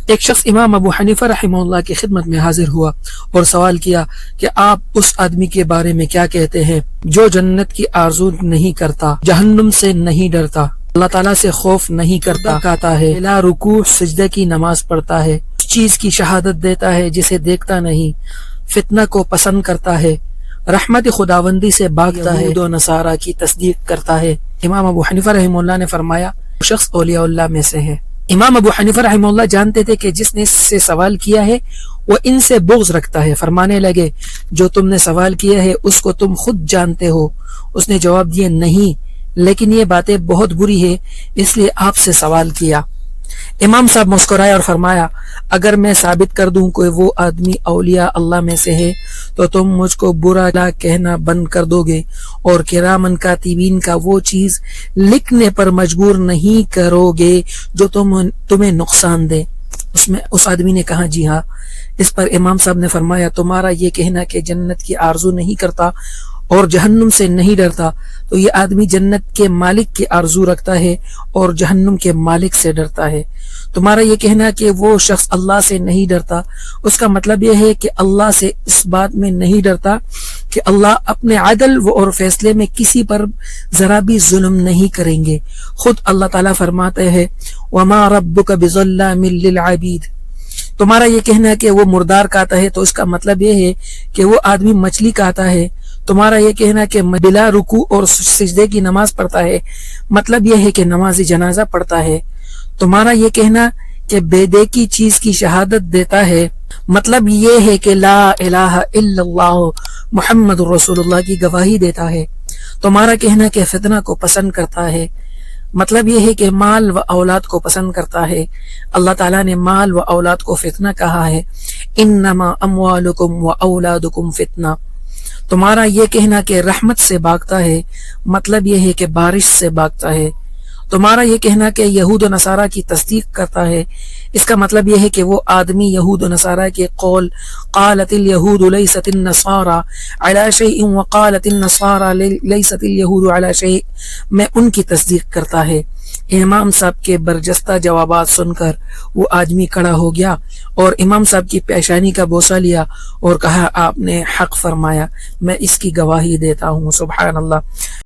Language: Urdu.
ایک شخص امام ابو حنیفہ رحمہ اللہ کی خدمت میں حاضر ہوا اور سوال کیا کہ آپ اس آدمی کے بارے میں کیا کہتے ہیں جو جنت کی آرزو نہیں کرتا، جہنم سے نہیں ڈرتا، اللہ تعالیٰ سے خوف نہیں کرتا، کہتا ہے بلا رکوع سجدے کی نماز پڑھتا ہے، اس چیز کی شہادت دیتا ہے جسے دیکھتا نہیں، فتنہ کو پسند کرتا ہے، رحمت خداوندی سے بھاگتا ہے، یہود و نصارہ کی تصدیق کرتا ہے۔ امام ابو حنیفہ رحمہ اللہ نے فرمایا وہ شخص اولیاء اللہ میں سے ہے۔ امام ابو حنیفہ رحمہ اللہ جانتے تھے کہ جس نے اس سے سوال کیا ہے وہ ان سے بغض رکھتا ہے، فرمانے لگے جو تم نے سوال کیا ہے اس کو تم خود جانتے ہو۔ اس نے جواب دیا نہیں، لیکن یہ باتیں بہت بری ہے اس لیے آپ سے سوال کیا۔ امام صاحب مسکرائے اور فرمایا اگر میں ثابت کر دوں کہ وہ آدمی اولیاء اللہ میں سے ہے تو تم مجھ کو برا کہنا بند کر دو گے اور کرامن کاتبین کا وہ چیز لکھنے پر مجبور نہیں کرو گے جو تمہیں نقصان دے۔ اس آدمی نے کہا جی ہاں۔ اس پر امام صاحب نے فرمایا تمہارا یہ کہنا کہ جنت کی آرزو نہیں کرتا اور جہنم سے نہیں ڈرتا، تو یہ آدمی جنت کے مالک کی آرزو رکھتا ہے اور جہنم کے مالک سے ڈرتا ہے۔ تمہارا یہ کہنا کہ وہ شخص اللہ سے نہیں ڈرتا، اس کا مطلب یہ ہے کہ اللہ سے اس بات میں نہیں ڈرتا کہ اللہ اپنے عدل اور فیصلے میں کسی پر ذرا بھی ظلم نہیں کریں گے۔ خود اللہ تعالیٰ فرماتے ہیں وَمَا رَبُّكَ بِظَلَّامٍ لِّلْعَبِيدِ۔ تمہارا یہ کہنا کہ وہ مردار کہتا ہے تو اس کا مطلب یہ ہے کہ وہ آدمی مچھلی کہتا ہے۔ تمہارا یہ کہنا کہ بلا رکوع اور سجدے کی نماز پڑھتا ہے، مطلب یہ ہے کہ نماز جنازہ پڑھتا ہے۔ تمہارا یہ کہنا کہ بے دیکھی چیز کی شہادت دیتا ہے، مطلب یہ ہے کہ لا الہ الا اللہ محمد رسول اللہ کی گواہی دیتا ہے۔ تمہارا کہنا کہ فتنہ کو پسند کرتا ہے، مطلب یہ ہے کہ مال و اولاد کو پسند کرتا ہے۔ اللہ تعالیٰ نے مال و اولاد کو فتنہ کہا ہے، انما اموالکم و اولادکم فتنہ۔ تمہارا یہ کہنا کہ رحمت سے بھاگتا ہے، مطلب یہ ہے کہ بارش سے بھاگتا ہے۔ تمہارا یہ کہنا کہ یہود و نصارہ کی تصدیق کرتا ہے، اس کا مطلب یہ ہے کہ وہ آدمی یہود و نصارہ کے قول قالت الیہود لیست النصارى علی شیء وقالت النصارى لیست الیہود علی شیء میں ان کی تصدیق کرتا ہے۔ امام صاحب کے برجستہ جوابات سن کر وہ آدمی کھڑا ہو گیا اور امام صاحب کی پیشانی کا بوسہ لیا اور کہا آپ نے حق فرمایا، میں اس کی گواہی دیتا ہوں۔ سبحان اللہ۔